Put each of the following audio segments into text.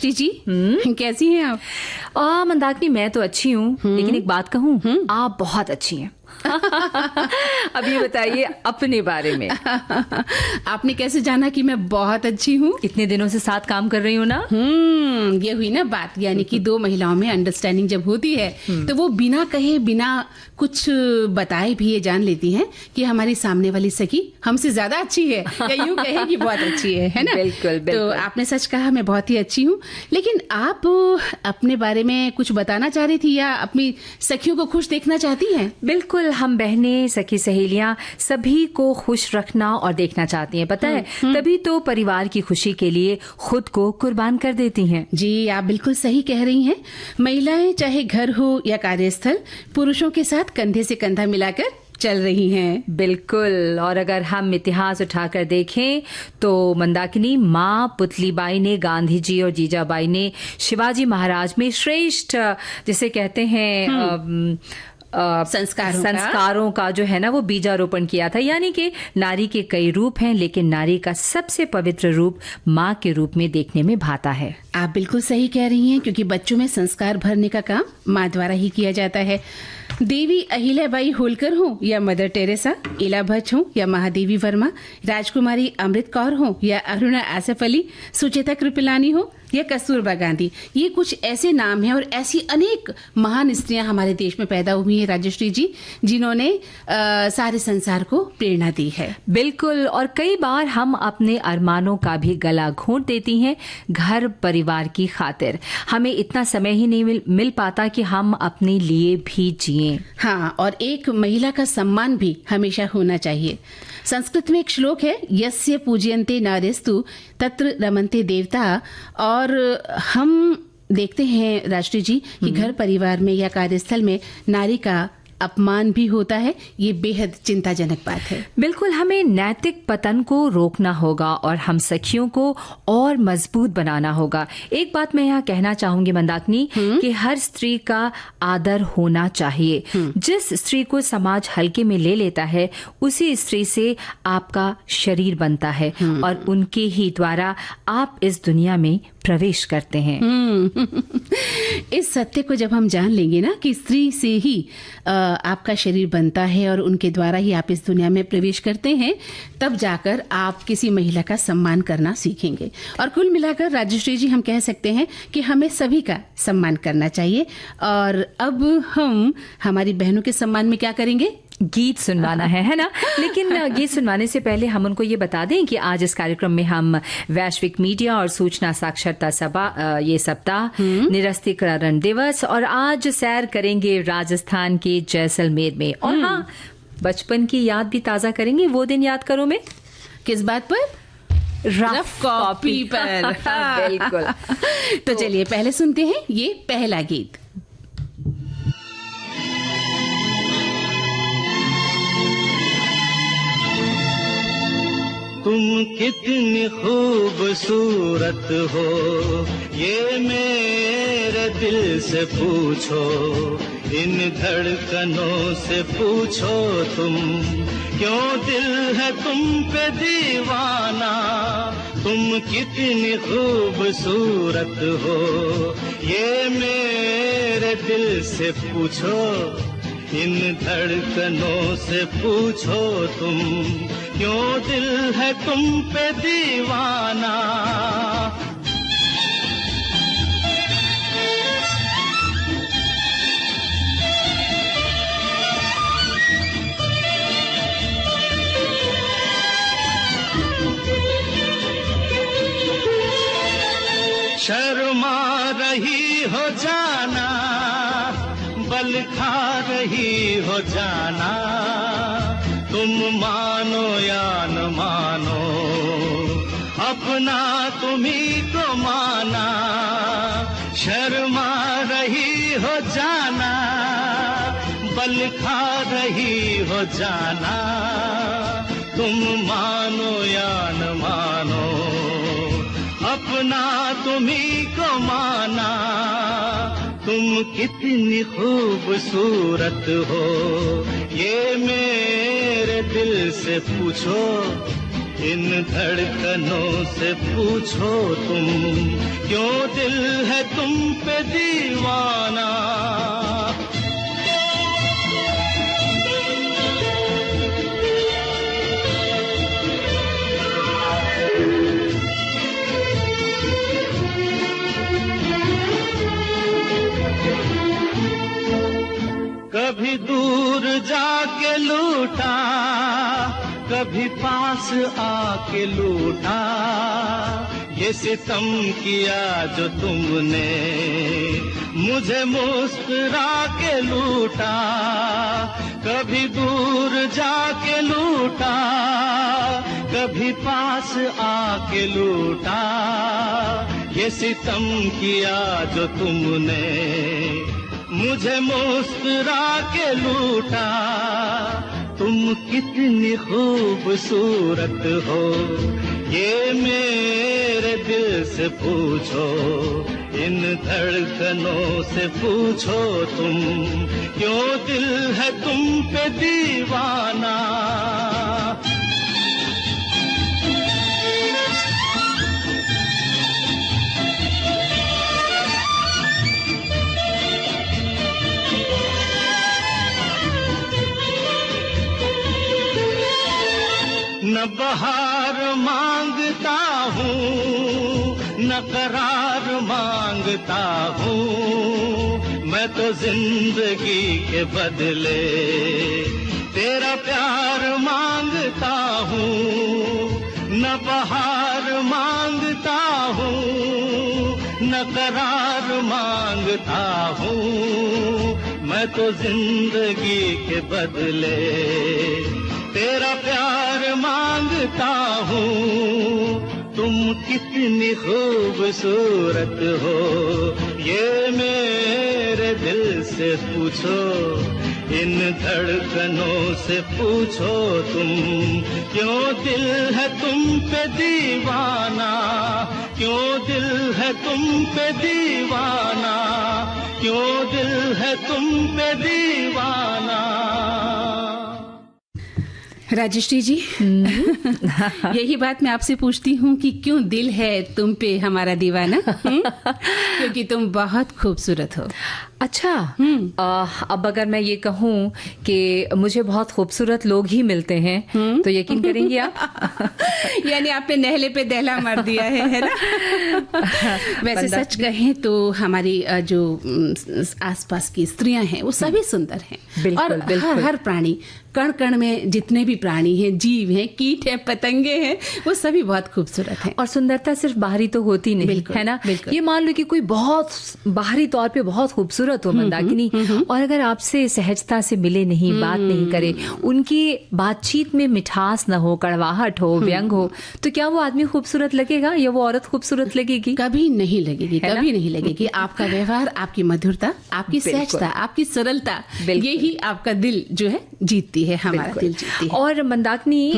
राष्ट्री जी, कैसी हैं आप? मंदाकिनी, मैं तो अच्छी हूँ, लेकिन एक बात कहूँ, आप बहुत अच्छी हैं। अब ये बताइए अपने बारे में। आपने कैसे जाना कि मैं बहुत अच्छी हूँ? इतने दिनों से साथ काम कर रही हूँ ना। ये हुई ना बात, यानी कि दो महिलाओं में अंडरस्टैंडिंग जब होती है तो वो बिना कहे, बिना कुछ बताए भी ये जान लेती हैं कि हमारी सामने वाली सखी हमसे ज्यादा अच्छी है, या यूं कहे कि बहुत अच्छी है ना? बिल्कुल, बिल्कुल। तो आपने सच कहा, मैं बहुत ही अच्छी हूँ। लेकिन आप अपने बारे में कुछ बताना चाह रही थी, या अपनी सखियों को खुश देखना चाहती हैं? बिल्कुल, हम बहनें, सखी सहेलियां सभी को खुश रखना और देखना चाहती हैं, पता है। तभी तो परिवार की खुशी के लिए खुद को कुर्बान कर देती हैं। जी, आप बिल्कुल सही कह रही हैं। महिलाएं चाहे घर हो या कार्यस्थल, पुरुषों के साथ कंधे से कंधा मिलाकर चल रही हैं। बिल्कुल। और अगर हम इतिहास उठाकर देखें तो मंदाकिनी, माँ पुतलीबाई ने गांधी जी और जीजाबाई ने शिवाजी महाराज में श्रेष्ठ, जिसे कहते हैं संस्कारों का जो है ना, वो बीजारोपण किया था। यानी कि नारी के कई रूप हैं, लेकिन नारी का सबसे पवित्र रूप माँ के रूप में देखने में भाता है। आप बिल्कुल सही कह रही हैं, क्योंकि बच्चों में संस्कार भरने का काम माँ द्वारा ही किया जाता है। देवी अहिल्याबाई होलकर हो या मदर टेरेसा, इला भट्ट हो या महादेवी वर्मा, राजकुमारी अमृत कौर हो या अरुणा आसफ अली, सुचेता कृपलानी हो या कस्तूरबा गांधी, ये कुछ ऐसे नाम हैं और ऐसी अनेक महान स्त्रियां हमारे देश में पैदा हुई हैं, राजश्री जी, जिन्होंने सारे संसार को प्रेरणा दी है। बिल्कुल। और कई बार हम अपने अरमानों का भी गला घोंट देती हैं घर परिवार की खातिर। हमें इतना समय ही नहीं मिल पाता कि हम अपने लिए भी जिए। हाँ, और एक महिला का सम्मान भी हमेशा होना चाहिए। संस्कृत में एक श्लोक है, यस्य पूजयन्ते नार्यस्तु तत्र रमन्ते देवता। और हम देखते हैं राष्ट्री जी कि घर परिवार में या कार्यस्थल में नारी का अपमान भी होता है। ये बेहद चिंताजनक बात है। बिल्कुल, हमें नैतिक पतन को रोकना होगा और हम सखियों को और मजबूत बनाना होगा। एक बात मैं यहाँ कहना चाहूंगी मंदाकिनी, कि हर स्त्री का आदर होना चाहिए। जिस स्त्री को समाज हल्के में ले लेता है, उसी स्त्री से आपका शरीर बनता है और उनके ही द्वारा आप इस दुनिया में प्रवेश करते हैं। इस सत्य को जब हम जान लेंगे ना कि स्त्री से ही आपका शरीर बनता है और उनके द्वारा ही आप इस दुनिया में प्रवेश करते हैं, तब जाकर आप किसी महिला का सम्मान करना सीखेंगे। और कुल मिलाकर राजश्री जी, हम कह सकते हैं कि हमें सभी का सम्मान करना चाहिए। और अब हम हमारी बहनों के सम्मान में क्या करेंगे? गीत सुनवाना है ना। लेकिन गीत सुनवाने से पहले हम उनको ये बता दें कि आज इस कार्यक्रम में हम वैश्विक मीडिया और सूचना साक्षरता सभा, ये सप्ताह, निरस्तीकरण दिवस, और आज सैर करेंगे राजस्थान के जैसलमेर में। और हाँ, बचपन की याद भी ताजा करेंगे। वो दिन याद करो में किस बात पर? रफ कॉपी पर। बिल्कुल। तो चलिए पहले सुनते हैं ये पहला गीत। तुम कितनी खूबसूरत हो, ये मेरे दिल से पूछो, इन धड़कनों से पूछो तुम, क्यों दिल है तुम पे दीवाना। तुम कितनी खूबसूरत हो, ये मेरे दिल से पूछो, इन धड़कनों से पूछो तुम, क्यों दिल है तुम पे दीवाना। शर्मा रही हो जाना, बल खा रही हो जाना, तुम मानो या न मानो, अपना तुम्ही को माना। शर्मा रही हो जाना, बल खा रही हो जाना, तुम मानो या न मानो, अपना तुम्ही को माना। तुम कितनी खूबसूरत हो, ये मेरे दिल से पूछो, इन धड़कनों से पूछो तुम, क्यों दिल है तुम पे दीवाना। कभी दूर जाके लूटा, कभी पास आके लूटा, ये सितम किया जो तुमने, मुझे मुस्कुरा के लूटा। कभी दूर जाके लूटा, कभी पास आके लूटा, ये सितम किया जो तुमने, मुझे मुस्कुरा के लूटा। तुम कितनी खूबसूरत हो, ये मेरे दिल से पूछो, इन धड़कनों से पूछो तुम, क्यों दिल है तुम पे दीवाना। न बहार मांगता हूँ, न करार मांगता हूँ, मैं तो जिंदगी के बदले तेरा प्यार मांगता हूँ। न बहार मांगता हूँ, न करार मांगता हूँ, मैं तो जिंदगी के बदले तेरा प्यार मांगता हूँ। तुम कितनी खूबसूरत हो, ये मेरे दिल से पूछो, इन धड़कनों से पूछो तुम, क्यों दिल है तुम पे दीवाना, क्यों दिल है तुम पे दीवाना, क्यों दिल है तुम पे दीवाना। राजेश्री जी, यही बात मैं आपसे पूछती हूँ कि क्यों दिल है तुम पे हमारा दीवाना? क्योंकि तुम बहुत खूबसूरत हो। अच्छा, अब अगर मैं ये कहूँ कि मुझे बहुत खूबसूरत लोग ही मिलते हैं, तो यकीन करेंगी आप? यानी आपने नहले पे दहला मार दिया है ना? वैसे सच कहें तो हमारी जो आसपास की स्त्रियां हैं वो सभी सुंदर हैं। बिल्कुल, और बिल्कुल। हर प्राणी, कण कण में जितने भी प्राणी हैं, जीव हैं, कीट हैं, पतंगे हैं, वो सभी बहुत खूबसूरत हैं। और सुंदरता सिर्फ बाहरी तो होती नहीं, है ना? बिल्कुल। ये मान लो कि कोई बहुत बाहरी तौर पे बहुत खूबसूरत हो मंदाकिनी, और अगर आपसे सहजता से मिले नहीं, बात नहीं करे, उनकी बातचीत में मिठास न हो, कड़वाहट हो, व्यंग हो, तो क्या वो आदमी खूबसूरत लगेगा या वो औरत खूबसूरत लगेगी? कभी नहीं लगेगी, कभी नहीं लगेगी। आपका व्यवहार, आपकी मधुरता, आपकी सहजता, आपकी सरलता, यही आपका दिल जो है जीतती है, हमारा दिल जीतती है। और मंदाकिनी,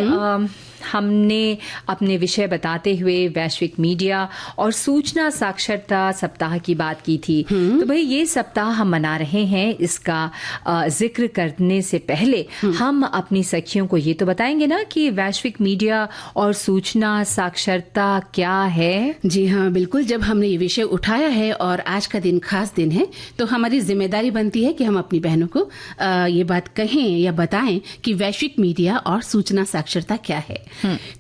हमने अपने विषय बताते हुए वैश्विक मीडिया और सूचना साक्षरता सप्ताह की बात की थी। तो भाई ये सप्ताह हम मना रहे हैं, इसका जिक्र करने से पहले हम अपनी सखियों को ये तो बताएंगे ना कि वैश्विक मीडिया और सूचना साक्षरता क्या है। जी हाँ, बिल्कुल। जब हमने ये विषय उठाया है और आज का दिन खास दिन है, तो हमारी जिम्मेदारी बनती है कि हम अपनी बहनों को ये बात कहें या बताएं कि वैश्विक मीडिया और सूचना साक्षरता क्या है।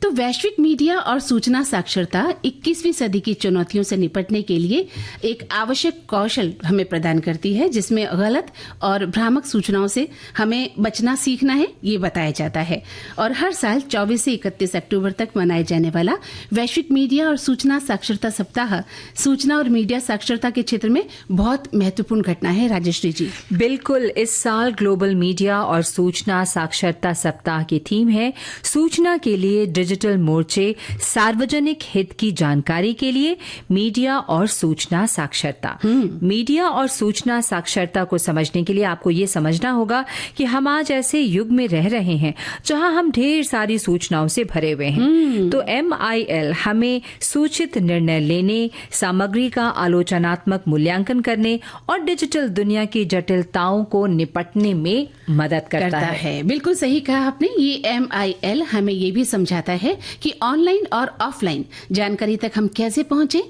तो वैश्विक मीडिया और सूचना साक्षरता 21वीं सदी की चुनौतियों से निपटने के लिए एक आवश्यक कौशल हमें प्रदान करती है, जिसमें गलत और भ्रामक सूचनाओं से हमें बचना सीखना है, ये बताया जाता है। और हर साल 24 से 31 अक्टूबर तक मनाए जाने वाला वैश्विक मीडिया और सूचना साक्षरता सप्ताह सूचना और मीडिया साक्षरता के क्षेत्र में बहुत महत्वपूर्ण घटना है। राजेश्री जी, बिल्कुल। इस साल ग्लोबल मीडिया और सूचना साक्षरता सप्ताह की थीम है सूचना के लिए डिजिटल मोर्चे, सार्वजनिक हित की जानकारी के लिए मीडिया और सूचना साक्षरता। मीडिया और सूचना साक्षरता को समझने के लिए आपको ये समझना होगा कि हम आज ऐसे युग में रह रहे हैं जहां हम ढेर सारी सूचनाओं से भरे हुए हैं। तो MIL हमें सूचित निर्णय लेने, सामग्री का आलोचनात्मक मूल्यांकन करने और डिजिटल दुनिया की जटिलताओं को निपटने में मदद करता है। बिल्कुल सही कहा आपने। ये MIL हमें ये भी समझाता है कि ऑनलाइन और ऑफलाइन जानकारी तक हम कैसे पहुंचे,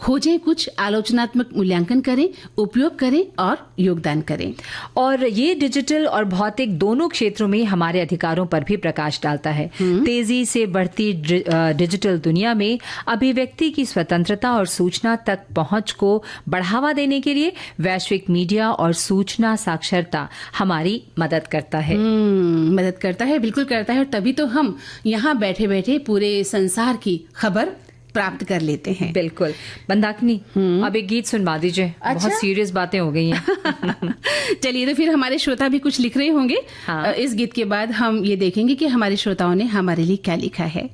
खोजें, कुछ आलोचनात्मक मूल्यांकन करें, उपयोग करें और योगदान करें। और ये डिजिटल और भौतिक दोनों क्षेत्रों में हमारे अधिकारों पर भी प्रकाश डालता है। तेजी से बढ़ती डिजिटल दुनिया में अभिव्यक्ति की स्वतंत्रता और सूचना तक पहुंच को बढ़ावा देने के लिए वैश्विक मीडिया और सूचना साक्षरता हमारी मदद करता है। मदद करता है, बिल्कुल करता है। और तभी तो हम यहाँ बैठे बैठे पूरे संसार की खबर प्राप्त कर लेते हैं। बिल्कुल। मंदाकिनी, अब एक गीत सुनवा दीजिए। बहुत सीरियस बातें हो गई हैं। चलिए, तो फिर हमारे श्रोता भी कुछ लिख रहे होंगे। हाँ। इस गीत के बाद हम ये देखेंगे कि हमारे श्रोताओं ने हमारे लिए क्या लिखा है।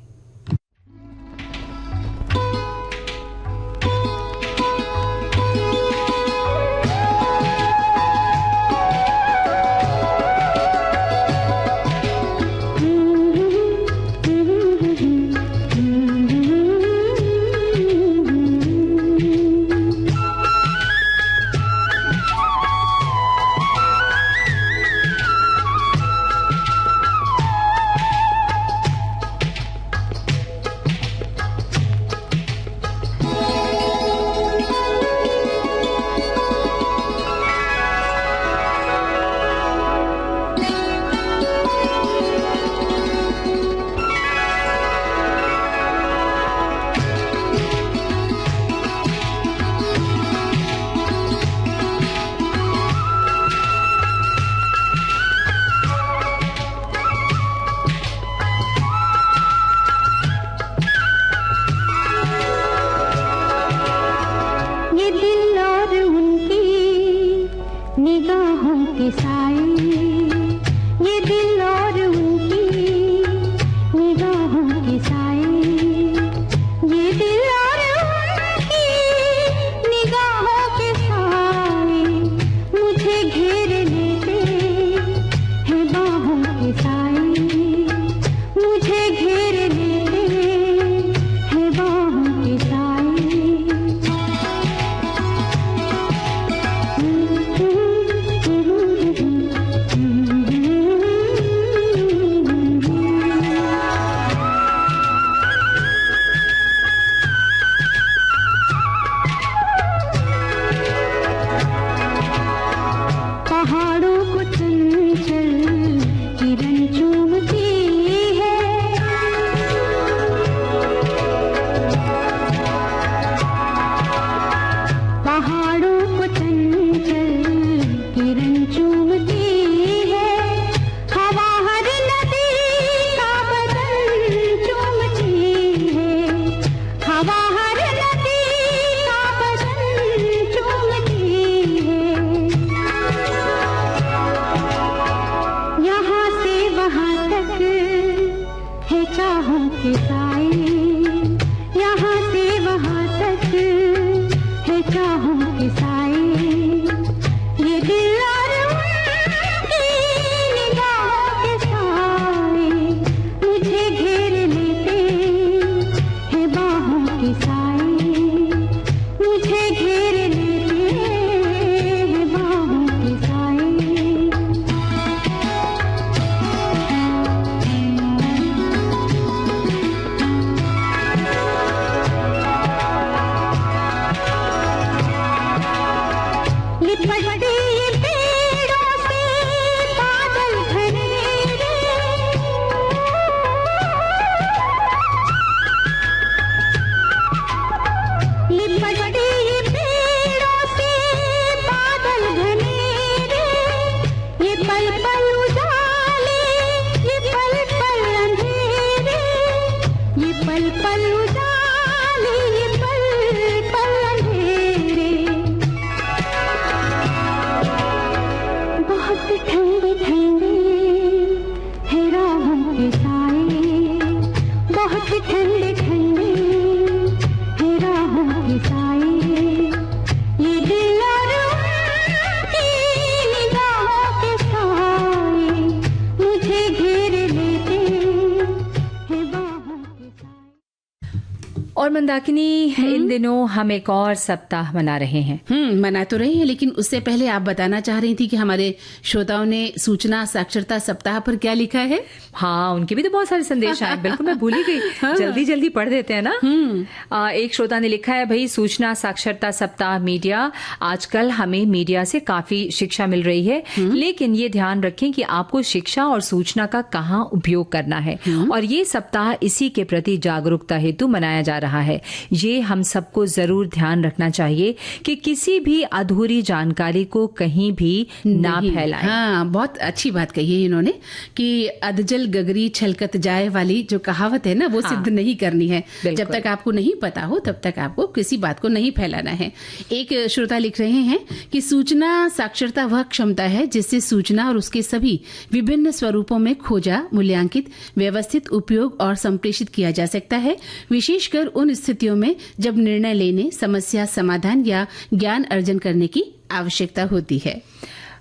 मंदाकिनी, इन दिनों हम एक और सप्ताह मना रहे हैं। मना तो रहे हैं, लेकिन उससे पहले आप बताना चाह रही थी कि हमारे श्रोताओं ने सूचना साक्षरता सप्ताह पर क्या लिखा है। हाँ, उनके भी तो बहुत सारे संदेश आए। बिल्कुल, मैं भूल ही गई। हाँ। जल्दी पढ़ देते हैं ना। एक श्रोता ने लिखा है, भाई सूचना साक्षरता सप्ताह मीडिया, आजकल हमें मीडिया से काफी शिक्षा मिल रही है, लेकिन ये ध्यान रखें कि आपको शिक्षा और सूचना का कहाँ उपयोग करना है, और ये सप्ताह इसी के प्रति जागरूकता हेतु मनाया जा रहा है। ये हम सबको जरूर ध्यान रखना चाहिए कि किसी भी अधूरी जानकारी को कहीं भी ना फैलाएं। हाँ, बहुत अच्छी बात कही है इन्होंने कि अधजल गगरी छलकत जाए वाली जो कहावत है ना, वो सिद्ध नहीं करनी है। जब तक आपको नहीं पता हो तब तक आपको किसी बात को नहीं फैलाना है। एक श्रोता लिख रहे हैं कि सूचना साक्षरता वह क्षमता है जिससे सूचना और उसके सभी विभिन्न स्वरूपों में खोजा, मूल्यांकित, व्यवस्थित, उपयोग और संप्रेषित किया जा सकता है, विशेषकर उन स्थितियों में जब निर्णय लेने, समस्या समाधान या ज्ञान अर्जन करने की आवश्यकता होती है।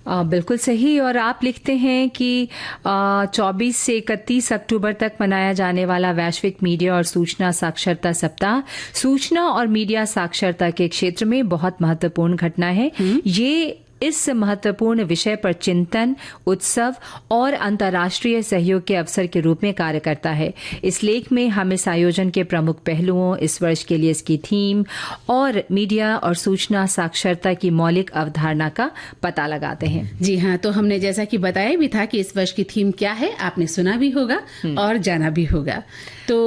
बिल्कुल सही। और आप लिखते हैं कि 24 से 31 अक्टूबर तक मनाया जाने वाला वैश्विक मीडिया और सूचना साक्षरता सप्ताह सूचना और मीडिया साक्षरता के क्षेत्र में बहुत महत्वपूर्ण घटना है। ये इस महत्वपूर्ण विषय पर चिंतन, उत्सव और अंतर्राष्ट्रीय सहयोग के अवसर के रूप में कार्य करता है। इस लेख में हम इस आयोजन के प्रमुख पहलुओं, इस वर्ष के लिए इसकी थीम और मीडिया और सूचना साक्षरता की मौलिक अवधारणा का पता लगाते हैं। जी हाँ, तो हमने जैसा कि बताया भी था कि इस वर्ष की थीम क्या है, आपने सुना भी होगा और जाना भी होगा। तो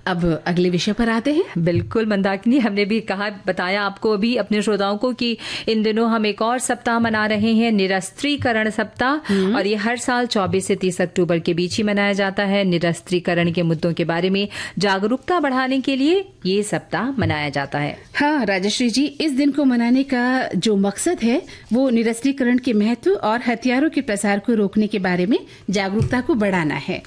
अब अगले विषय पर आते हैं। बिल्कुल मंदाकिनी, हमने भी बताया आपको अभी अपने श्रोताओं को कि इन दिनों हम एक और सप्ताह मना रहे हैं, निरस्त्रीकरण सप्ताह, और ये हर साल 24 से 30 अक्टूबर के बीच ही मनाया जाता है। निरस्त्रीकरण के मुद्दों के बारे में जागरूकता बढ़ाने के लिए ये सप्ताह मनाया जाता है। हाँ राजश्री जी, इस दिन को मनाने का जो मकसद है वो निरस्त्रीकरण के महत्व और हथियारों के प्रसार को रोकने के बारे में जागरूकता को बढ़ाना है।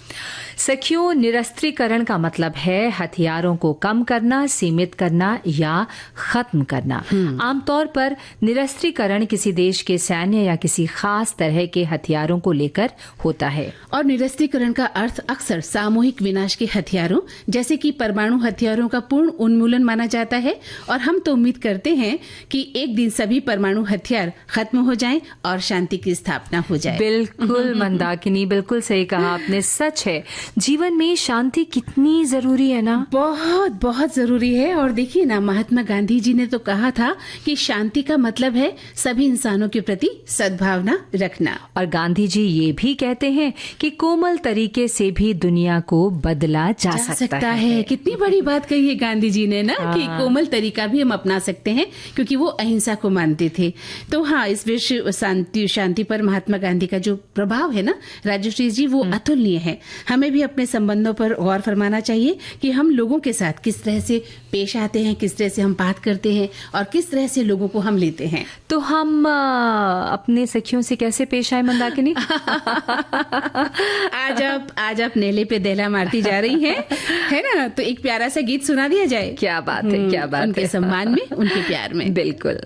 सखियों, निरस्त्रीकरण का मतलब है हथियारों को कम करना, सीमित करना या खत्म करना। आमतौर पर निरस्त्रीकरण किसी देश के सैन्य या किसी खास तरह के हथियारों को लेकर होता है। और निरस्त्रीकरण का अर्थ अक्सर सामूहिक विनाश के हथियारों जैसे कि परमाणु हथियारों का पूर्ण उन्मूलन माना जाता है। और हम तो उम्मीद करते हैं कि एक दिन सभी परमाणु हथियार खत्म हो जाएं और शांति की स्थापना हो जाए। बिल्कुल मंदाकिनी, बिल्कुल सही कहा आपने। सच है, जीवन में शांति कितनी जरूरी है ना। बहुत बहुत जरूरी है। और देखिए ना, महात्मा गांधी जी ने तो कहा था कि शांति का मतलब है सभी इंसानों के प्रति सद्भावना रखना। और गांधी जी ये भी कहते हैं कि कोमल तरीके से भी दुनिया को बदला जा सकता है। कितनी बड़ी बात कही है गांधी जी ने ना, कि कोमल तरीका भी हम अपना सकते हैं, क्योंकि वो अहिंसा को मानते थे। तो हाँ, इस विश्व शांति पर महात्मा गांधी का जो प्रभाव है ना राजश्री जी, वो अतुलनीय है। हमें भी अपने संबंधों पर गौर फरमाना चाहिए कि हम लोगों के साथ किस तरह से पेश आते हैं, किस तरह से हम बात करते हैं और किस तरह से लोगों को हम लेते हैं। तो हम अपने सखियों से कैसे पेश आए मंदाकिनी? आज आप नेले पे दहला मारती जा रही हैं, है ना? तो एक प्यारा सा गीत सुना दिया जाए। क्या बात है, क्या बात है। उनके सम्मान में, उनके प्यार में। बिल्कुल।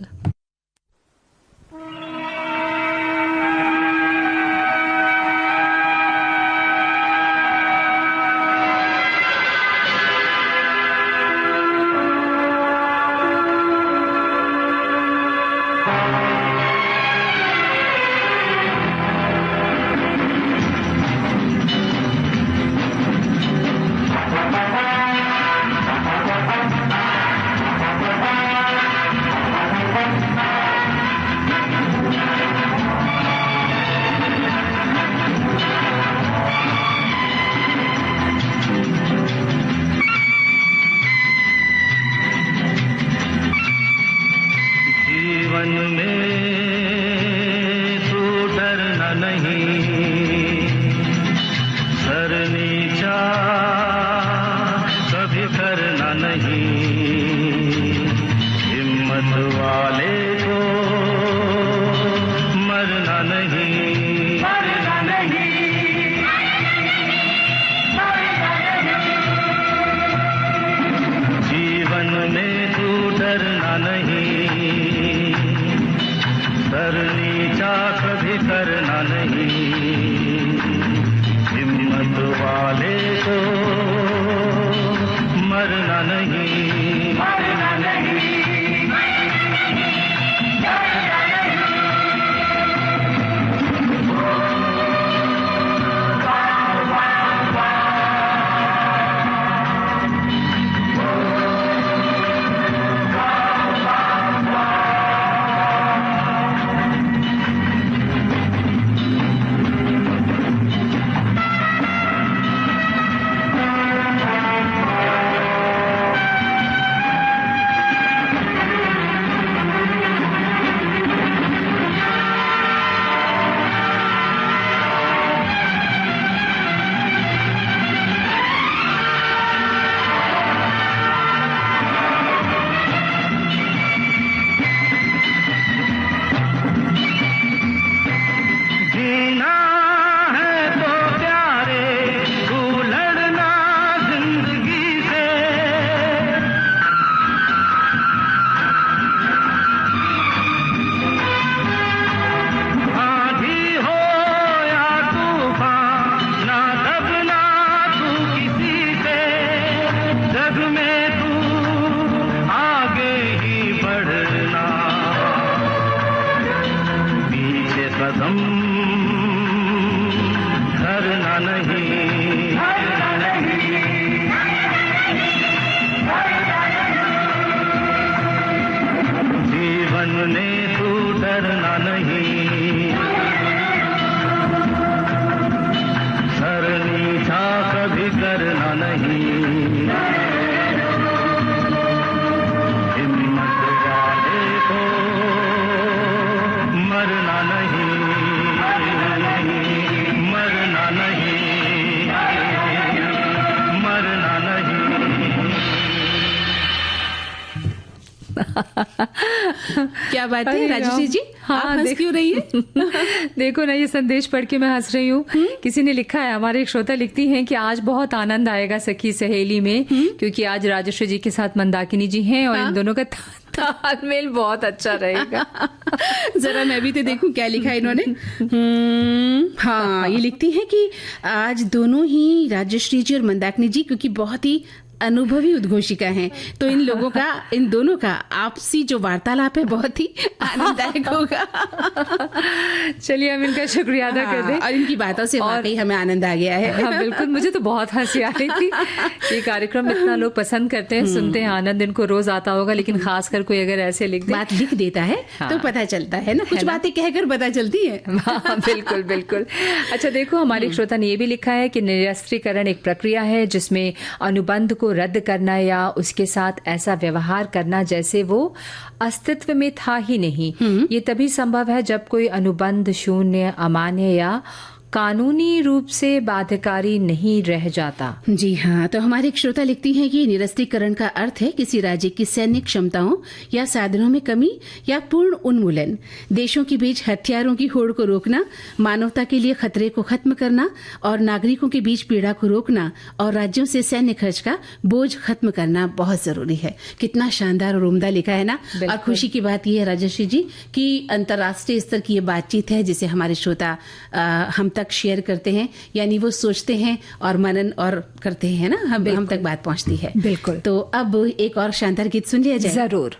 हिम्मत वाले को मरना नहीं। हम धरना नहीं, जीवन ने तू डरना नहीं, सर नीचा कभी करना नहीं, हिम्मत वाले को मरना नहीं, मरना नहीं, मरना नहीं। क्या बात है राजेश जी, आप हंस क्यों रही है? देखो ना, ये संदेश पढ़ के मैं हंस रही हूँ। किसी ने लिखा है, हमारे एक श्रोता लिखती हैं कि आज बहुत आनंद आएगा सखी सहेली में, क्योंकि आज राजेश्वरी जी के साथ मंदाकिनी जी हैं और इन दोनों का तालमेल बहुत अच्छा रहेगा। जरा मैं भी तो देखूं क्या लिखा है इन्होंने। हाँ, ये लिखती है कि आज दोनों ही राजेश्वरी जी और मंदाकिनी जी, क्योंकि बहुत ही अनुभवी उद्घोषिका हैं, तो इन लोगों का, इन दोनों का आपसी जो वार्तालाप है बहुत ही आनंददायक होगा। चलिए हम इनका शुक्रिया अदा कर दें। और इनकी बातों से वाकई हमें आनंद आ गया है। हाँ बिल्कुल, मुझे तो बहुत हंसी आ रही थी। ये कार्यक्रम इतना लोग पसंद करते हैं, सुनते हैं, आनंद इनको रोज आता होगा, लेकिन खासकर कोई अगर ऐसे बात लिख देता है तो पता चलता है ना, कुछ बातें कहकर पता चलती है। बिल्कुल बिल्कुल। अच्छा देखो, हमारे श्रोता ने ये भी लिखा है कि निरस्त्रीकरण एक प्रक्रिया है जिसमें अनुबंध को रद्द करना या उसके साथ ऐसा व्यवहार करना जैसे वो अस्तित्व में था ही नहीं। ये तभी संभव है जब कोई अनुबंध शून्य, अमान्य या कानूनी रूप से बाध्यकारी नहीं रह जाता। जी हाँ, तो हमारे एक श्रोता लिखती हैं कि निरस्त्रीकरण का अर्थ है किसी राज्य की सैन्य क्षमताओं या साधनों में कमी या पूर्ण उन्मूलन, देशों के बीच हथियारों की होड़ को रोकना, मानवता के लिए खतरे को खत्म करना और नागरिकों के बीच पीड़ा को रोकना और राज्यों से सैन्य खर्च का बोझ खत्म करना बहुत जरूरी है। कितना शानदार और उम्दा लिखा है ना। और खुशी की बात यह है राजेश्वरी जी कि अंतर्राष्ट्रीय स्तर की ये बातचीत है जिसे हमारे श्रोता हम तक शेयर करते हैं, यानी वो सोचते हैं और मनन और करते हैं ना, हम तक बात पहुंचती है। बिल्कुल। तो अब एक और शानदार गीत सुन लिया जाए। जरूर।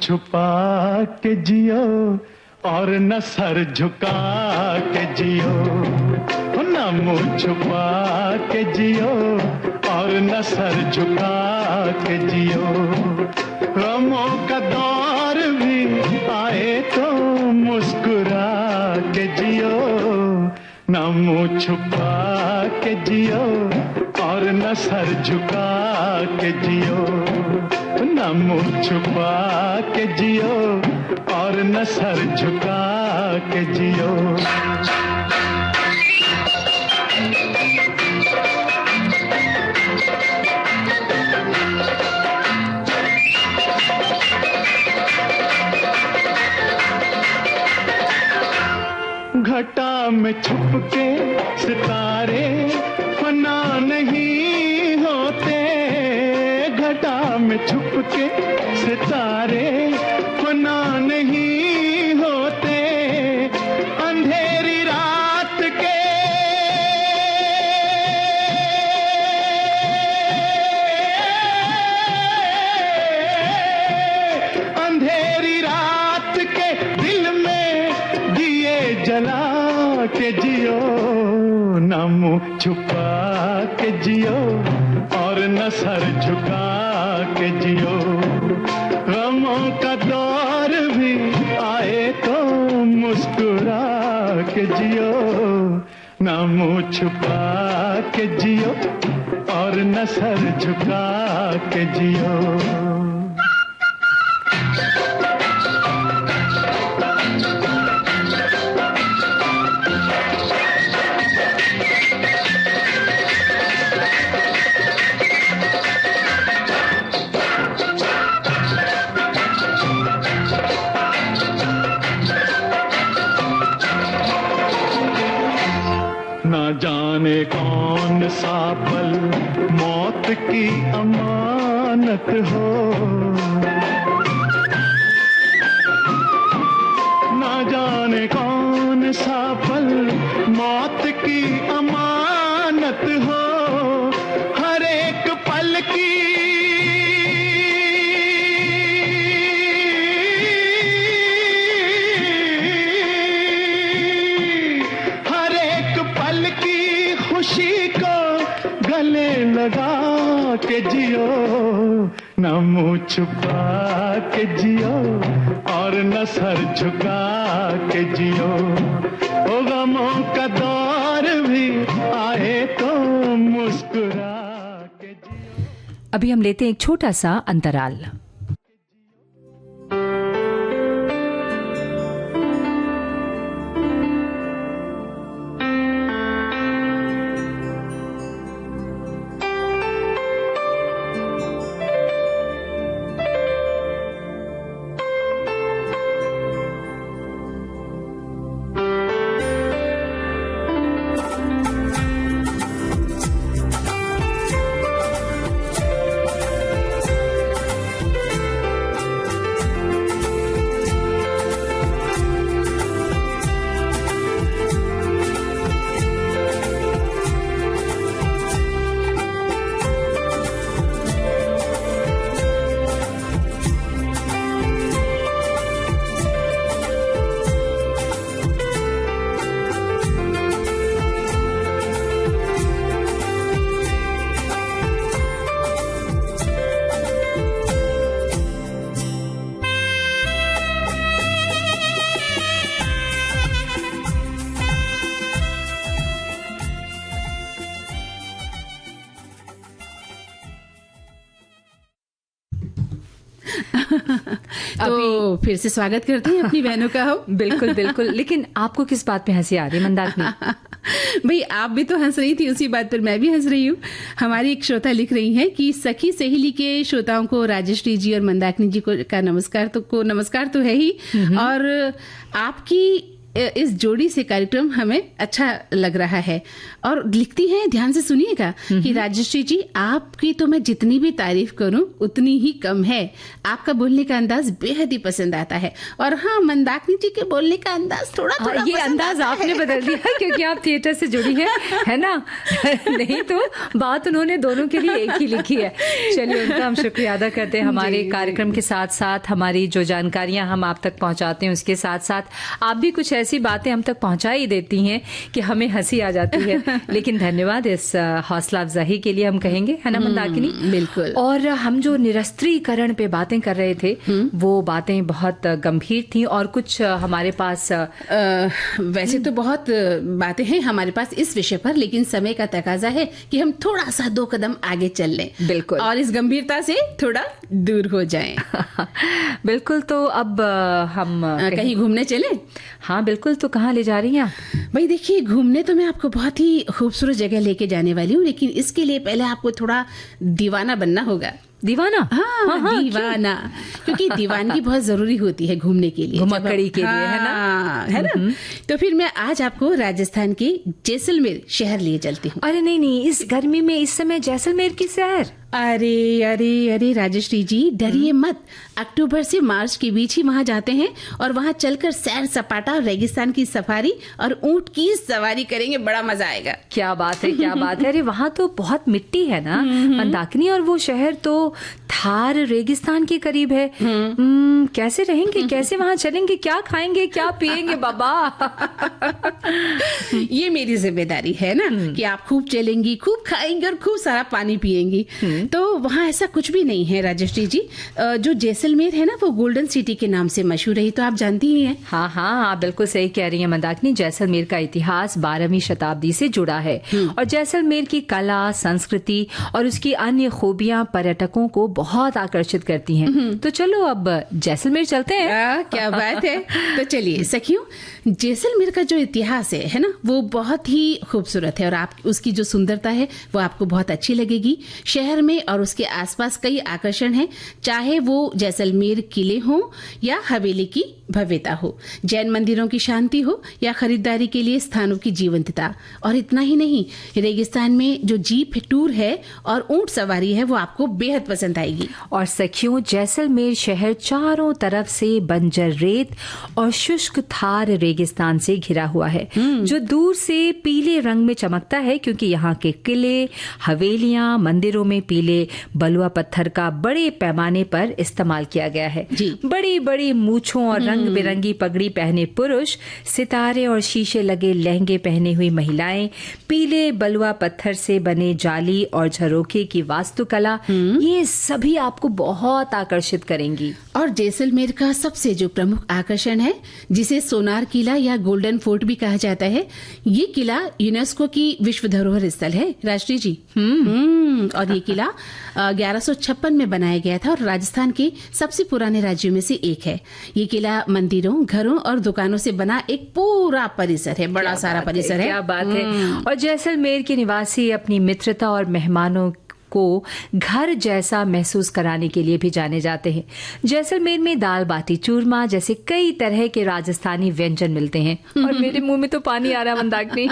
छुपा के जियो और न सर झुका के जियो, न मुंह छुपा के जियो और न सर झुका के जियो। गमों का दौर भी आए तो मुस्कुरा के जियो, न मुंह छुपा के जियो और न सर झुका के जियो, न मुंह छुपा के जियो और न सर झुका के जियो। घटा में छुप के सितारे फना नहीं होते, घटा में छुप के सितारे फना नहीं होते, अंधेरी रात के अंधेरी रात के दिल में दिए जला के जियो, न मुंह छुपा के जियो और न सर झुका के जियो। गमों का दौर भी आए तो मुस्कुरा के जियो, न मुंह छुपा के जियो और न सर झुका के जियो। ना जाने कौन सा पल मौत की अमानत हो, ना जाने कौन सा पल मौत की अमानत हो। हर एक पल की खुशी को गले लगा के जियो, न मुंह छुपा के जियो और न सर झुका के जियो। ओ गमों का दौर भी आए तो मुस्कुरा के जियो। अभी हम लेते हैं एक छोटा सा अंतराल। तो फिर से स्वागत करते हैं अपनी बहनों का हम। बिल्कुल बिल्कुल। लेकिन आपको किस बात पे हंसी आ रही है मंदाकिनी? भाई आप भी तो हंस रही थी, उसी बात पर मैं भी हंस रही हूँ। हमारी एक श्रोता लिख रही हैं कि सखी सहेली के श्रोताओं को राजश्री जी और मंदाकिनी जी को का नमस्कार तो है ही, और आपकी इस जोड़ी से कार्यक्रम हमें अच्छा लग रहा है। और लिखती हैं, ध्यान से सुनिएगा, कि राजश्री जी आपकी तो मैं जितनी भी तारीफ करूं उतनी ही कम है। आपका बोलने का अंदाज बेहद ही पसंद आता है। और हाँ, मंदाकिनी जी के बोलने का अंदाज थोड़ा ये अंदाज आपने बदल दिया क्योंकि आप थिएटर से जुड़ी है ना? नहीं तो बात उन्होंने दोनों के लिए एक ही लिखी है। चलिए, उनका हम शुक्रिया अदा करते हैं। हमारे कार्यक्रम के साथ साथ हमारी जो जानकारियां हम आप तक पहुंचाते हैं, उसके साथ साथ आप भी कुछ ऐसी बातें हम तक पहुंचा ही देती हैं कि हमें हंसी आ जाती है। लेकिन धन्यवाद इस हौसला अफजाई के लिए हम कहेंगे, है ना मंदाकिनी? बिल्कुल। और हम जो निरस्त्रीकरण पे बातें कर रहे थे वो बातें बहुत गंभीर थी, और कुछ हमारे पास वैसे तो बहुत बातें हैं हमारे पास इस विषय पर, लेकिन समय का तकाजा है कि हम थोड़ा सा 2 कदम आगे चल लें। बिल्कुल। और इस गंभीरता से थोड़ा दूर हो जाएं। बिल्कुल। तो अब हम कहीं घूमने चले? हाँ बिल्कुल। तो कहाँ ले जा रही हैं आप? भाई देखिए, घूमने तो मैं आपको बहुत ही खूबसूरत जगह लेके जाने वाली हूँ, लेकिन इसके लिए पहले आपको थोड़ा दीवाना बनना होगा। दीवाना? हाँ, दीवाना। क्योंकि दीवानगी बहुत जरूरी होती है घूमने के लिए, घुमक्कड़ी के लिए, है ना? तो फिर मैं आज आपको राजस्थान के जैसलमेर शहर लिए चलती हूँ। अरे नहीं, इस गर्मी में इस समय जैसलमेर की सैर? अरे अरे अरे राजश्री जी, डरिए मत। अक्टूबर से मार्च के बीच ही वहाँ जाते हैं और वहाँ चलकर सैर सपाटा और रेगिस्तान की सफारी और ऊंट की सवारी करेंगे। बड़ा मजा आएगा। क्या बात है, क्या बात है। अरे वहाँ तो बहुत मिट्टी है ना मंदाकिनी, और वो शहर तो थार रेगिस्तान के करीब है। कैसे रहेंगे, कैसे वहाँ चलेंगे, क्या खाएंगे, क्या पिएंगे बाबा? ये मेरी जिम्मेदारी है ना कि आप खूब चलेंगी, खूब खाएंगी और खूब सारा पानी पिएंगी। तो वहाँ ऐसा कुछ भी नहीं है राजश्री जी। जो जैसलमेर है ना, वो गोल्डन सिटी के नाम से मशहूर है, तो आप जानती ही हैं। हाँ हाँ, आप बिल्कुल सही कह रही हैं मंदाकिनी। जैसलमेर का इतिहास 12वीं शताब्दी से जुड़ा है और जैसलमेर की कला, संस्कृति और उसकी अन्य खूबियां पर्यटकों को बहुत आकर्षित करती हैं। तो चलो अब जैसलमेर चलते हैं। क्या बात है। तो चलिए सखियों, जैसलमेर का जो इतिहास है ना, वो बहुत ही खूबसूरत है और आप उसकी जो सुंदरता है वो आपको बहुत अच्छी लगेगी। शहर में और उसके आसपास कई आकर्षण हैं, चाहे वो जैसलमेर किले हो या हवेली की भव्यता हो, जैन मंदिरों की शांति हो या खरीदारी के लिए स्थानों की जीवंतता। और इतना ही नहीं, रेगिस्तान में जो जीप टूर है और ऊंट सवारी है वो आपको बेहद पसंद आएगी। और सखियों, जैसलमेर शहर चारों तरफ से बंजर रेत और शुष्क थार रेगिस्तान से घिरा हुआ है, जो दूर से पीले रंग में चमकता है क्योंकि यहाँ के किले, हवेलियां, मंदिरों में पीले बलुआ पत्थर का बड़े पैमाने पर इस्तेमाल किया गया है। बड़ी बड़ी मूछों और रंग बिरंगी पगड़ी पहने पुरुष, सितारे और शीशे लगे लहंगे पहने हुई महिलाएं, पीले बलुआ पत्थर से बने जाली और झरोखे की वास्तुकला, ये सभी आपको बहुत आकर्षित करेंगी। और जैसलमेर का सबसे जो प्रमुख आकर्षण है, जिसे सोनार किला या गोल्डन फोर्ट भी कहा जाता है, ये किला यूनेस्को की विश्व धरोहर स्थल है राष्ट्रीय जी। और ये किला 1156 में बनाया गया था और राजस्थान के सबसे पुराने राज्यों में से एक है। ये किला मंदिरों, घरों और दुकानों से बना एक पूरा परिसर है, बड़ा सारा परिसर है। क्या बात है। और जैसलमेर के निवासी अपनी मित्रता और मेहमानों को घर जैसा महसूस कराने के लिए भी जाने जाते हैं। जैसलमेर में दाल बाटी चूरमा जैसे कई तरह के राजस्थानी व्यंजन मिलते हैं और मेरे मुंह में तो पानी आ रहा है मंदाकिनी।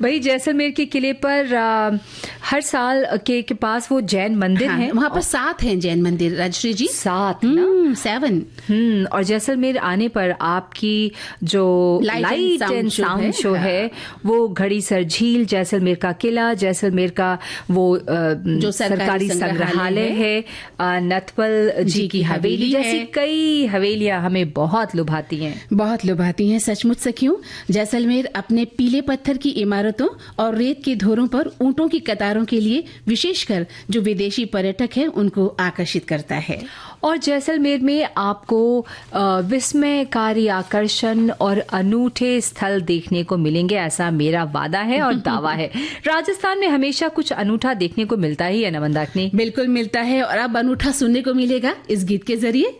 भाई, जैसलमेर के किले पर हर साल के पास वो जैन मंदिर हैं। वहाँ पर 7 हैं जैन मंदिर राजश्री जी। 7 ना? 7। और जैसलमेर आने पर आपकी जो लाइट एंड साउंड शो है वो घड़ीसर झील, जैसलमेर का किला, जैसलमेर का वो जो सरकारी संग्रहालय है, नथपल जी की हवेली जैसी कई हवेलियां हमें बहुत लुभाती हैं। बहुत लुभाती हैं सचमुच सखियों। जैसलमेर अपने पीले पत्थर की इमारतों और रेत के धोरों पर ऊंटों की कतारों के लिए विशेषकर जो विदेशी पर्यटक हैं उनको आकर्षित करता है। और जैसलमेर में आपको विस्मयकारी आकर्षण और अनूठे स्थल देखने को मिलेंगे, ऐसा मेरा वादा है और दावा है। राजस्थान में हमेशा कुछ अनूठा देखने को मिलता ही है ना मंदाकिनी? बिल्कुल मिलता है, और अब अनूठा सुनने को मिलेगा इस गीत के जरिए।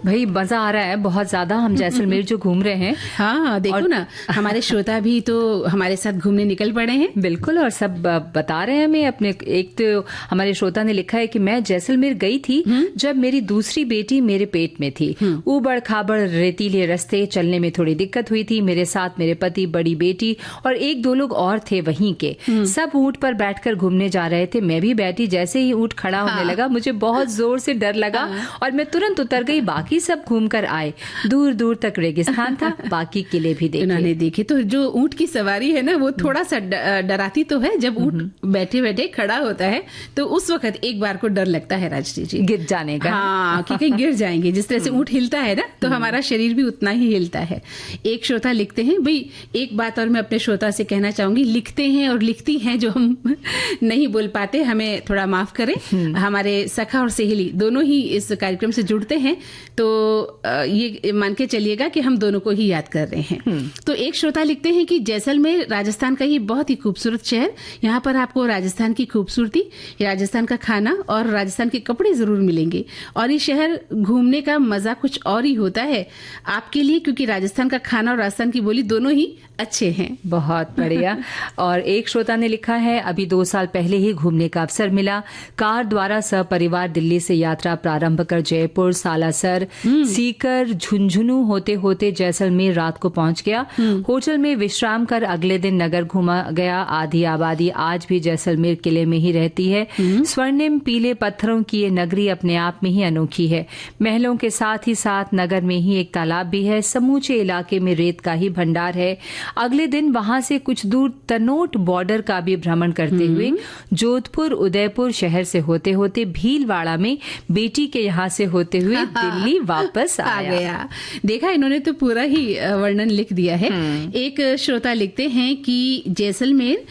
भाई मजा आ रहा है बहुत ज्यादा, हम जैसलमेर जो घूम रहे हैं। हाँ देखो ना, हमारे श्रोता भी तो हमारे साथ घूमने निकल पड़े हैं। बिल्कुल, और सब बता रहे हैं हमें अपने। एक तो हमारे श्रोता ने लिखा है कि मैं जैसलमेर गई थी जब मेरी दूसरी बेटी मेरे पेट में थी। ऊबड़ खाबड़ रेतीले रास्ते, चलने में थोड़ी दिक्कत हुई थी। मेरे साथ मेरे पति, बड़ी बेटी और 1-2 लोग और थे वहीं के। सब ऊंट पर बैठकर घूमने जा रहे थे। मैं भी बैठी, जैसे ही ऊंट खड़ा होने लगा मुझे बहुत जोर से डर लगा और मैं तुरंत उतर गई। बाकी सब घूम कर आए। दूर दूर तक रेगिस्तान था, बाकी किले भी देखे। उन्होंने देखे। तो जो ऊंट की सवारी है ना, वो थोड़ा सा डराती तो है। जब ऊंट बैठे बैठे खड़ा होता है तो उस वक्त एक बार को डर लगता है राजश्री जी, गिर जाने का। हाँ, कि कहीं गिर जाएंगे। जिस तरह से ऊंट हिलता है ना, तो हमारा शरीर भी उतना ही हिलता है। एक श्रोता लिखते हैं, भाई एक बात और मैं अपने श्रोता से कहना चाहूंगी, लिखते हैं और लिखती हैं जो हम नहीं बोल पाते, हमें थोड़ा माफ करें। हमारे सखा और सहेली दोनों ही इस कार्यक्रम से जुड़ते हैं, तो ये मान के चलिएगा कि हम दोनों को ही याद कर रहे हैं। तो एक श्रोता लिखते हैं कि जैसलमेर राजस्थान का ये बहुत ही खूबसूरत शहर, यहाँ पर आपको राजस्थान की खूबसूरती, राजस्थान का खाना और राजस्थान के कपड़े जरूर मिलेंगे। और ये शहर घूमने का मजा कुछ और ही होता है आपके लिए, क्योंकि राजस्थान का खाना और राजस्थान की बोली दोनों ही अच्छे हैं। बहुत बढ़िया। और एक श्रोता ने लिखा है, अभी 2 साल पहले ही घूमने का अवसर मिला। कार द्वारा सपरिवार दिल्ली से यात्रा प्रारंभ कर जयपुर, सालासर, सीकर, झुंझुनू होते होते जैसलमेर रात को पहुंच गया। होटल में विश्राम कर अगले दिन नगर घूमा गया। आधी आबादी आज भी जैसलमेर किले में ही रहती है। स्वर्णिम पीले पत्थरों की ये नगरी अपने आप में ही अनोखी है। महलों के साथ ही साथ नगर में ही एक तालाब भी है। समूचे इलाके में रेत का ही भंडार है। अगले दिन वहां से कुछ दूर तनोट बॉर्डर का भी भ्रमण करते हुए जोधपुर, उदयपुर शहर से होते होते भीलवाड़ा में बेटी के यहाँ से होते हुए दिल्ली वापस आ गया। देखा, इन्होंने तो पूरा ही वर्णन लिख दिया है। एक श्रोता लिखते हैं कि जैसलमेर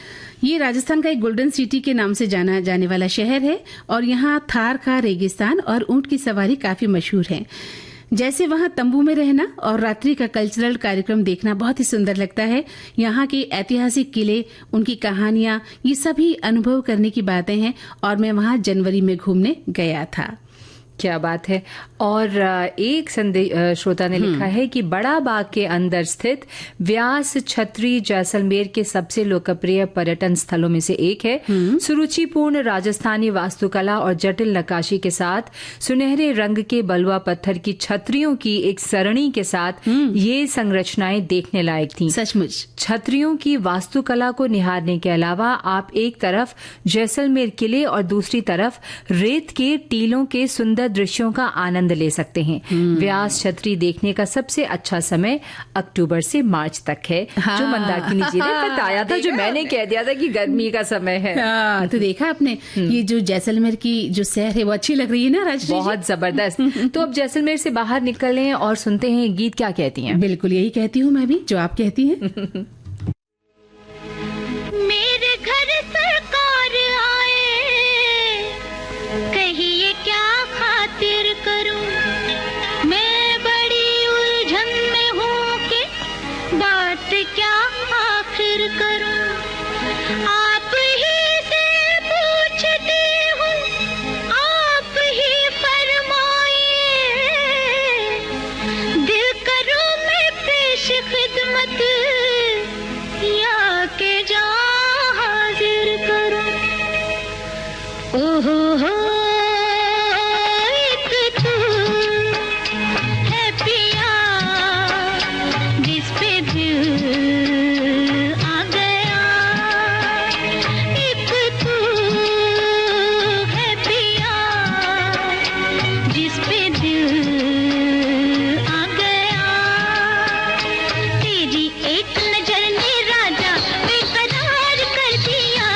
ये राजस्थान का एक गोल्डन सिटी के नाम से जाना जाने वाला शहर है और यहाँ थार का रेगिस्तान और ऊंट की सवारी काफी मशहूर है। जैसे वहाँ तंबू में रहना और रात्रि का कल्चरल कार्यक्रम देखना बहुत ही सुंदर लगता है। यहाँ के ऐतिहासिक किले, उनकी कहानियां, ये सभी अनुभव करने की बातें हैं और मैं वहाँ जनवरी में घूमने गया था। क्या बात है। और एक श्रोता ने लिखा है कि बड़ा बाग के अंदर स्थित व्यास छतरी जैसलमेर के सबसे लोकप्रिय पर्यटन स्थलों में से एक है। सुरुचिपूर्ण राजस्थानी वास्तुकला और जटिल नक्काशी के साथ सुनहरे रंग के बलुआ पत्थर की छतरियों की एक सरणी के साथ ये संरचनाएं देखने लायक थीं। सचमुच छतरियों की वास्तुकला को निहारने के अलावा आप एक तरफ जैसलमेर किले और दूसरी तरफ रेत के टीलों के सुंदर दृश्यों का आनंद ले सकते हैं। व्यास छतरी देखने का सबसे अच्छा समय अक्टूबर से मार्च तक है। जो मंदाकिनी जी ने बताया था, जो मैंने कह दिया था कि गर्मी का समय है। तो देखा आपने, ये जो जैसलमेर की जो सैर है वो अच्छी लग रही है ना राजश्री? बहुत जबरदस्त। तो अब जैसलमेर से बाहर निकलें और सुनते हैं गीत क्या कहती हैं। बिल्कुल यही कहती हूँ मैं भी, जो आप कहती हैं। मेरे घर सरकार आए, कहिए क्या खातिर करूं, मैं बड़ी उलझन में हूं कि बात क्या आखिर करूं। आप ही से पूछती हूं, आप ही फरमाइए, दिल करूं मैं पेश खिदमत या के जा हाजिर करूं। ओहो हो, एक तू है पिया जिस पे दिल आ गया, एक तू है पिया जिस पे दिल आ गया। तेरी एक नजर ने राजा बेकरार कर दिया,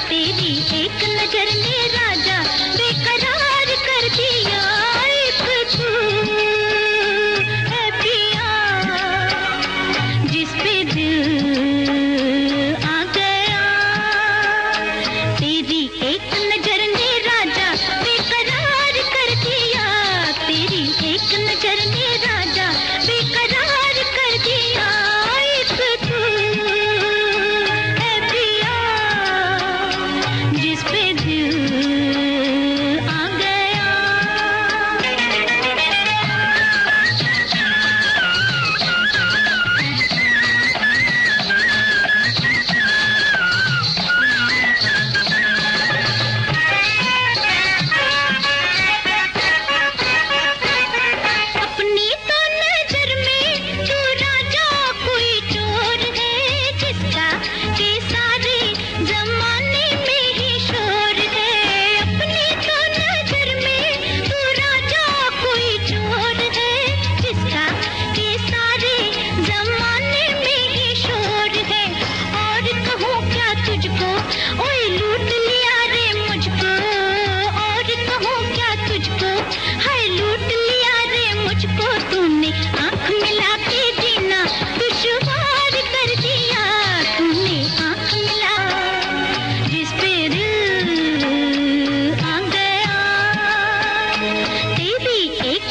तेरी एक नजर ने राजा बेकरार कर दिया। एक तू है पिया जिस पे दिल आ गया, तेरी एक नजर ने राजा बेकरार कर दिया, तेरी एक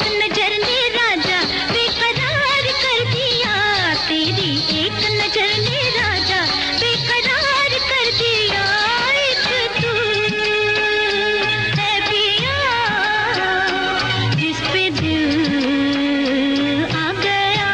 एक नजर ने राजा बेकरार कर दिया, तेरी एक नजर ने राजा बेकरार कर दिया। एक तू है पिया जिस पे दिल आ गया।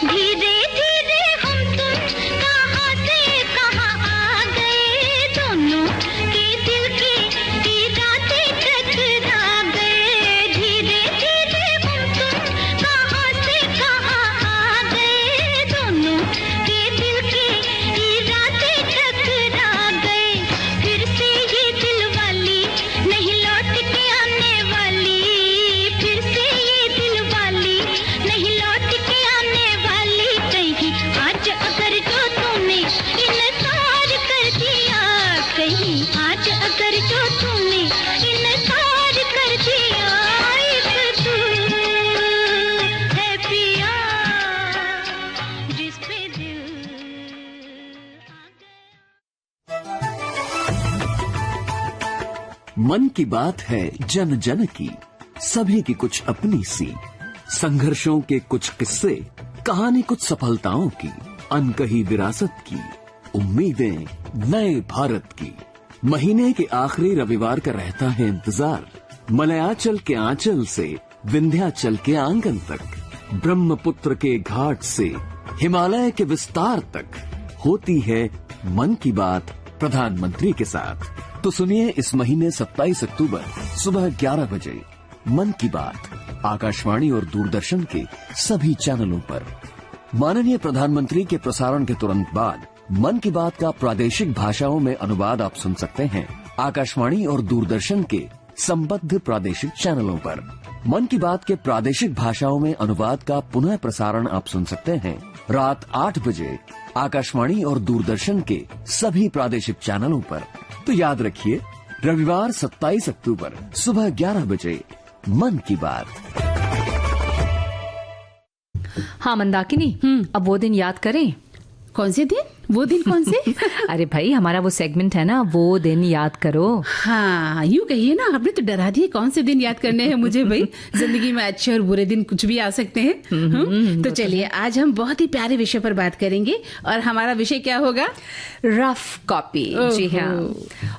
धीरे धीरे हम तुम कहाँ से कहाँ आ गए, दोनों के दिल की रातें टकरा गए। धीरे धीरे हम तुम कहाँ से कहाँ आ गए, दोनों के दिल की रातें टकरा गए। फिर से ये दिल वाली नहीं लौट के आने वाली, फिर से ये दिल वाली नहीं लौट के आने वाली। कहीं आज अगर जो तूने इनकार कर दिया, कहीं आज अगर जो तूने इनकार कर दिया। एक तू है पिया जिस पे दिल मन की बात है जन जन की, सभी की कुछ अपनी सी, संघर्षों के कुछ किस्से, कहानी कुछ सफलताओं की, अनकही विरासत की, उम्मीदें नए भारत की। महीने के आखिरी रविवार का रहता है इंतजार, मलयाचल के आंचल से विंध्याचल के आंगन तक, ब्रह्मपुत्र के घाट से हिमालय के विस्तार तक होती है मन की बात प्रधानमंत्री के साथ। तो सुनिए इस महीने 27 अक्टूबर सुबह 11 बजे मन की बात आकाशवाणी और दूरदर्शन के सभी चैनलों पर। माननीय प्रधानमंत्री के प्रसारण के तुरंत बाद मन की बात का प्रादेशिक भाषाओं में अनुवाद आप सुन सकते हैं आकाशवाणी और दूरदर्शन के संबद्ध प्रादेशिक चैनलों पर। मन की बात के प्रादेशिक भाषाओं में अनुवाद का पुनः प्रसारण आप सुन सकते हैं रात 8 बजे आकाशवाणी और दूरदर्शन के सभी प्रादेशिक चैनलों पर। तो याद रखिए, रविवार 27 अक्टूबर सुबह 11 बजे मन की बात। हाँ मंदाकिनी, अब वो दिन याद करें। कौन से दिन? वो दिन कौन से? अरे भाई, हमारा वो सेगमेंट है ना, वो दिन याद करो। हाँ, यूँ कहिए ना, आपने तो डरा दिए। कौन से दिन याद करने हैं मुझे भाई? जिंदगी में अच्छे और बुरे दिन कुछ भी आ सकते हैं। तो चलिए, आज हम बहुत ही प्यारे विषय पर बात करेंगे और हमारा विषय क्या होगा? Rough copy. जी हाँ।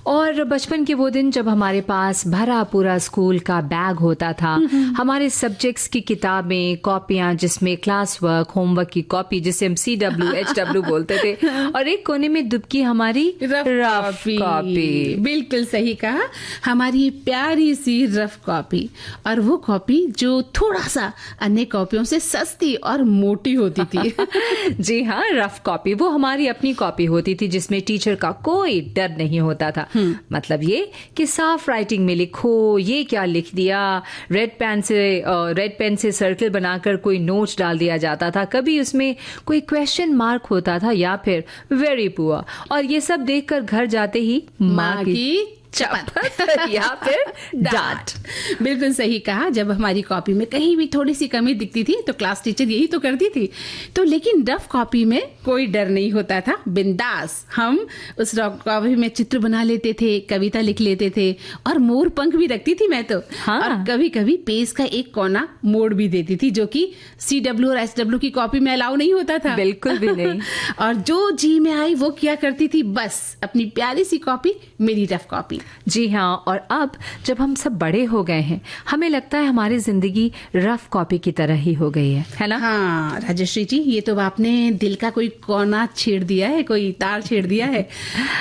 और बचपन के वो दिन जब हमारे पास भरा पूरा स्कूल का बैग होता था, हमारे सब्जेक्ट्स की किताबें, कॉपियां जिसमें क्लास वर्क, होमवर्क की कॉपी जिसे हम CW HW बोलते थे, और एक कोने में दुबकी हमारी रफ कॉपी। बिल्कुल सही कहा, हमारी प्यारी सी रफ कॉपी। और वो कॉपी जो थोड़ा सा अन्य कॉपियों से सस्ती और मोटी होती थी। जी हाँ, रफ कॉपी वो हमारी अपनी कॉपी होती थी जिसमें टीचर का कोई डर नहीं होता था। मतलब ये कि साफ राइटिंग में लिखो, ये क्या लिख दिया। रेड पेन से सर्कल बनाकर कोई नोट डाल दिया जाता था। कभी उसमें कोई क्वेश्चन मार्क होता था या फिर वेरी पुअर। और ये सब देखकर घर जाते ही माँ की चपत या फिर डांट। बिल्कुल सही कहा, जब हमारी कॉपी में कहीं भी थोड़ी सी कमी दिखती थी तो क्लास टीचर यही तो करती थी। तो लेकिन रफ कॉपी में कोई डर नहीं होता था, बिंदास हम उस रफ कॉपी में चित्र बना लेते थे, कविता लिख लेते थे, और मोर पंख भी रखती थी मैं तो। हाँ। और कभी कभी पेज का एक कोना मोड़ भी देती थी, जो कि CW और SW की कॉपी में अलाउ नहीं होता था। बिल्कुल भी नहीं। और जो जी में आई वो क्या करती थी, बस अपनी प्यारी सी कॉपी मेरी रफ कॉपी। जी हाँ। और अब जब हम सब बड़े हो गए हैं, हमें लगता है हमारी जिंदगी रफ कॉपी की तरह ही हो गई है ना? हाँ राजश्री जी, ये तो आपने दिल का कोई कोना छेड़ दिया है, कोई तार छेड़ दिया है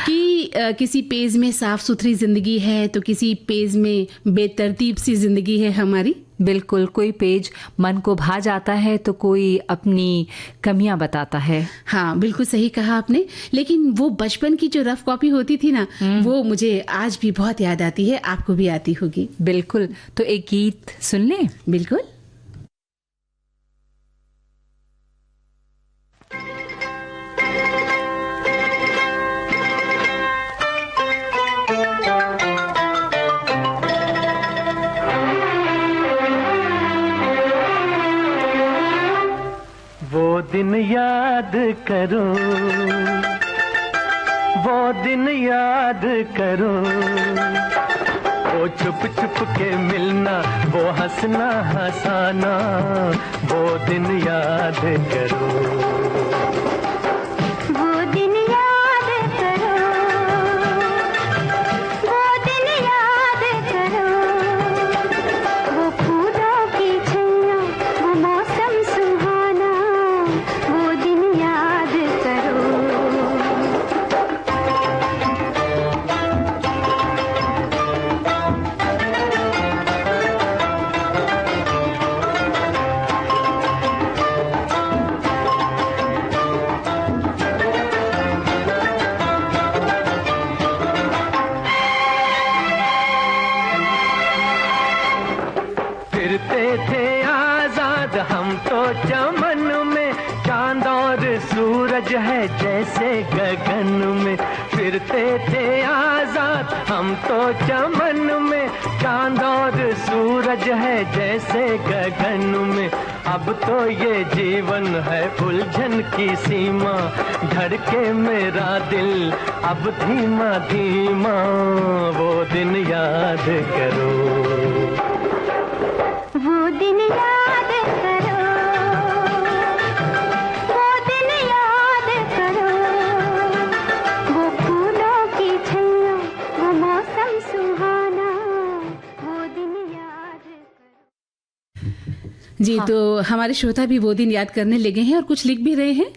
कि किसी पेज में साफ सुथरी जिंदगी है तो किसी पेज में बेतरतीब सी जिंदगी है हमारी। बिल्कुल, कोई पेज मन को भा जाता है तो कोई अपनी कमियां बताता है। हाँ बिल्कुल सही कहा आपने। लेकिन वो बचपन की जो रफ कॉपी होती थी ना, वो मुझे आज भी बहुत याद आती है, आपको भी आती होगी। बिल्कुल। तो एक गीत सुन ले। बिल्कुल। वो दिन याद करो, वो दिन याद करो, वो छुप छुप के मिलना, वो हंसना हंसाना, वो दिन याद करो। वो दिन याद करो, वो दिन याद करो, वो फूलों की छैया, वो मौसम सुहाना, वो दिन याद करो। फिरते थे आजाद हम तो चमन में, चांद और सूरज है जैसे गगन में। फिरते थे आजाद हम तो चमन में, चांद और सूरज है जैसे गगन में। अब तो ये जीवन है उलझन की सीमा, धड़के मेरा दिल अब धीमा धीमा, वो दिन याद करो। वो दिन याद करो, वो दिन याद करो, वो फूलों की छैया, वो मौसम सुहाना, वो दिन याद करो। जी तो हमारे श्रोता भी वो दिन याद करने लगे हैं और कुछ लिख भी रहे हैं।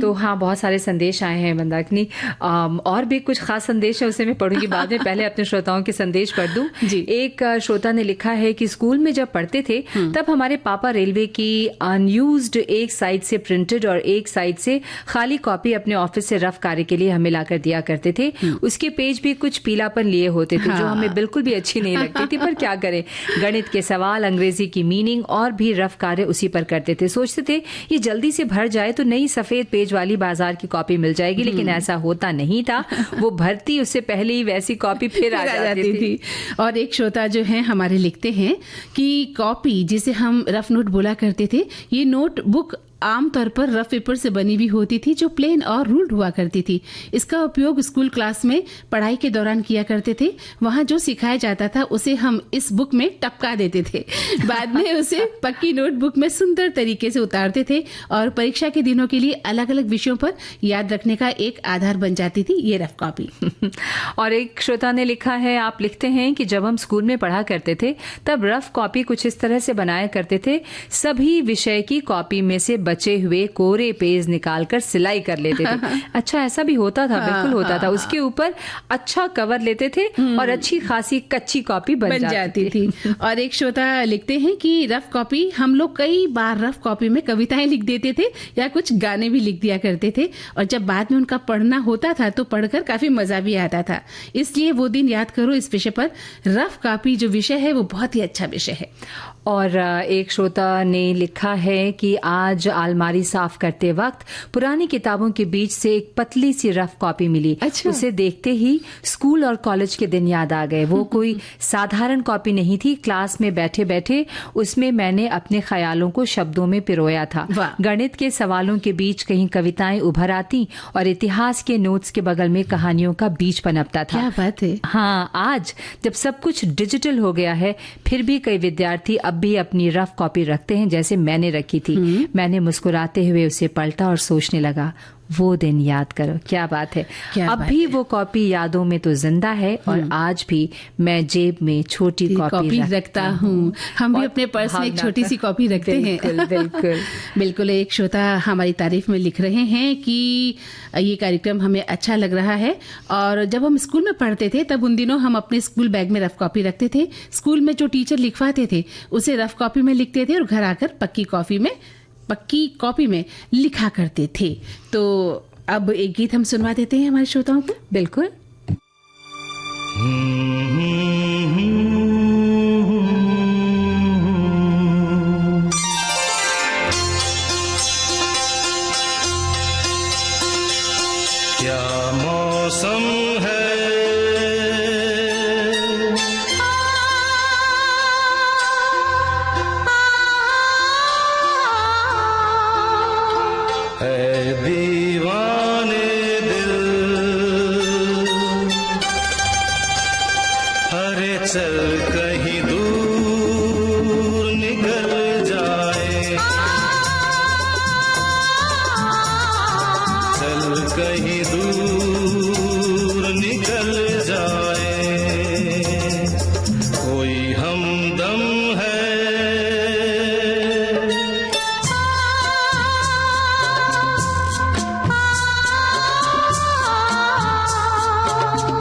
तो हाँ, बहुत सारे संदेश आए हैं मंदाकिनी। और भी कुछ खास संदेश है, उसे मैं पढ़ूंगी बाद में। पहले अपने श्रोताओं के संदेश पढ़ दूं। जी। एक श्रोता ने लिखा है कि स्कूल में जब पढ़ते थे तब हमारे पापा रेलवे की अनयूज्ड एक साइड से प्रिंटेड और एक साइड से खाली कॉपी अपने ऑफिस से रफ कार्य के लिए हमें लाकर दिया करते थे। उसके पेज भी कुछ पीलापन लिए होते थे, जो हमें बिल्कुल भी अच्छी नहीं लगती थी, पर क्या करें, गणित के सवाल, अंग्रेजी की मीनिंग और भी रफ कार्य उसी पर करते थे। सोचते थे ये जल्दी से भर जाए तो नई सफेद पेज वाली बाजार की कॉपी मिल जाएगी, लेकिन ऐसा होता नहीं था। वो भरती उससे पहले ही वैसी कॉपी फिर आ जाती थी। और एक श्रोता जो है हमारे लिखते हैं कि कॉपी जिसे हम रफ नोट बोला करते थे, ये नोट बुक आमतौर पर रफ पेपर से बनी हुई होती थी, जो प्लेन और रूल्ड हुआ करती थी। इसका उपयोग स्कूल क्लास में पढ़ाई के दौरान किया करते थे। वहां जो सिखाया जाता था उसे हम इस बुक में टपका देते थे। बाद में उसे पक्की नोटबुक में सुंदर तरीके से उतारते थे और परीक्षा के दिनों के लिए अलग अलग विषयों पर याद रखने का एक आधार बन जाती थी ये रफ कॉपी। और एक श्रोता ने लिखा है, आप लिखते हैं कि जब हम स्कूल में पढ़ा करते थे तब रफ कॉपी कुछ इस तरह से बनाया करते थे, सभी विषय की कॉपी में से बचे हुए कोरे पेज निकालकर सिलाई कर लेते थे। अच्छा, ऐसा भी होता था, बिल्कुल होता था। उसके ऊपर अच्छा कवर लेते थे और अच्छी खासी कच्ची कॉपी बन जाती थी। और एक श्रोता लिखते हैं कि रफ कॉपी हम लोग कई बार रफ कॉपी में कविताएं लिख देते थे या कुछ गाने भी लिख दिया करते थे, और जब बाद में उनका पढ़ना होता था तो पढ़कर काफी मजा भी आता था। इसलिए वो दिन याद करो इस विषय पर रफ कॉपी जो विषय है वो बहुत ही अच्छा विषय है। और एक श्रोता ने लिखा है कि आज अलमारी साफ करते वक्त पुरानी किताबों के बीच से एक पतली सी रफ कॉपी मिली। अच्छा। उसे देखते ही स्कूल और कॉलेज के दिन याद आ गए। वो कोई साधारण कॉपी नहीं थी। क्लास में बैठे बैठे उसमें मैंने अपने ख्यालों को शब्दों में पिरोया था। वाह। गणित के सवालों के बीच कहीं कविताएं उभर आती और इतिहास के नोट्स के बगल में कहानियों का बीज पनपता था। क्या बात है। हाँ, आज जब सब कुछ डिजिटल हो गया है, फिर भी कई विद्यार्थी अब भी अपनी रफ कॉपी रखते हैं जैसे मैंने रखी थी। मैंने मुस्कुराते हुए उसे पलटा और सोचने लगा, वो दिन याद करो। क्या बात है। अब भी वो कॉपी यादों में तो जिंदा है और आज भी मैं जेब में छोटी कॉपी रखता हूँ। हम भी अपने पर्स में एक छोटी सी कॉपी रखते हैं। बिल्कुल। बिल्कुल। एक श्रोता हमारी तारीफ में लिख रहे हैं कि ये कार्यक्रम हमें अच्छा लग रहा है, और जब हम स्कूल में पढ़ते थे तब उन दिनों हम अपने स्कूल बैग में रफ कॉपी रखते थे। स्कूल में जो टीचर लिखवाते थे उसे रफ कॉपी में लिखते थे और घर आकर पक्की कॉपी में लिखा करते थे। तो अब एक गीत हम सुनवा देते हैं हमारे श्रोताओं को। बिल्कुल। क्या मौसम है, ऐ दीवाने दिल, अरे चल कहीं दूर निकल जाए, चल कहीं दूर निकल जाए, कोई हमदम है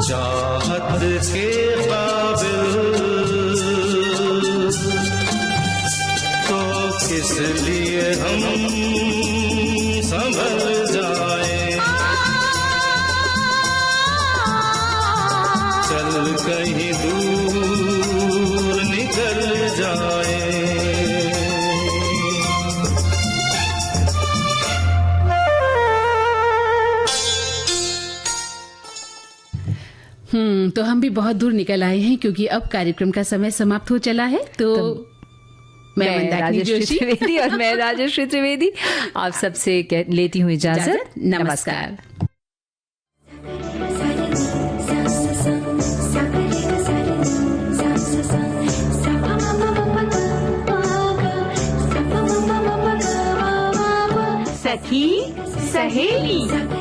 चाहत के काबिल, तो किस लिए हम संभल जाए, चल कहीं दूर निकल जाए। तो हम भी बहुत दूर निकल आए हैं क्योंकि अब कार्यक्रम का समय समाप्त हो चला है। तो मैं मंदाकिनी जोशी त्रिवेदी और मैं राजश्री त्रिवेदी आप सबसे लेती हूँ इजाजत। नमस्कार। सखी सहेली